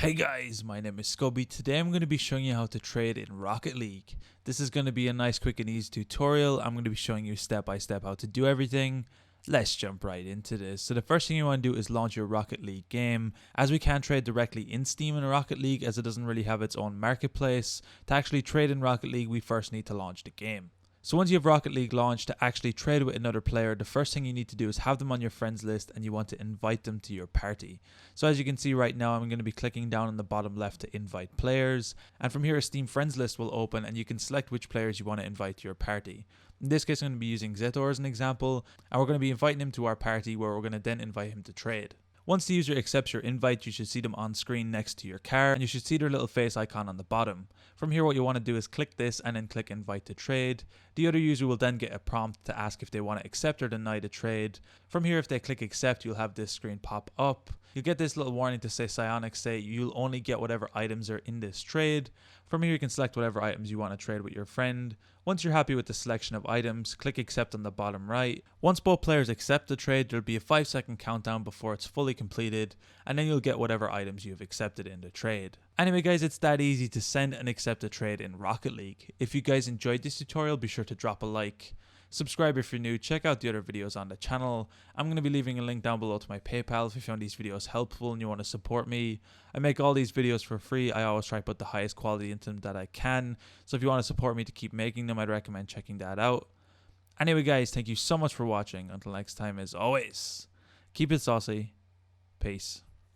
Hey guys, my name is Scoby. Today I'm going to be showing you how to trade in Rocket League. This is going to be a nice, quick and easy tutorial. I'm going to be showing you step by step how to do everything. Let's jump right into this. So the first thing you want to do is launch your Rocket League game. As we can't trade directly in Steam in Rocket League as it doesn't really have its own marketplace, to actually trade in Rocket League we first need to launch the game. So once you have Rocket League launched, to actually trade with another player, the first thing you need to do is have them on your friends list and you want to invite them to your party. So as you can see right now, I'm going to be clicking down on the bottom left to invite players. And from here, a Steam friends list will open and you can select which players you want to invite to your party. In this case, I'm going to be using Zetor as an example, and we're going to be inviting him to our party where we're going to then invite him to trade. Once the user accepts your invite, you should see them on screen next to your car and you should see their little face icon on the bottom. From here, what you want to do is click this and then click invite to trade. The other user will then get a prompt to ask if they want to accept or deny the trade. From here, if they click accept, you'll have this screen pop up. You'll get this little warning to say Psionics say you'll only get whatever items are in this trade. From here, you can select whatever items you want to trade with your friend. Once you're happy with the selection of items, click accept on the bottom right. Once both players accept the trade, there'll be a 5-second countdown before it's fully completed, and then you'll get whatever items you've accepted in the trade. Anyway guys, it's that easy to send and accept a trade in Rocket League. If you guys enjoyed this tutorial, be sure to drop a like. Subscribe if you're new, check out the other videos on the channel. I'm going to be leaving a link down below to my PayPal if you found these videos helpful and you want to support me. I make all these videos for free. I always try to put the highest quality into them that I can. So if you want to support me to keep making them, I'd recommend checking that out. Anyway guys, thank you so much for watching. Until next time, as always, keep it saucy. Peace.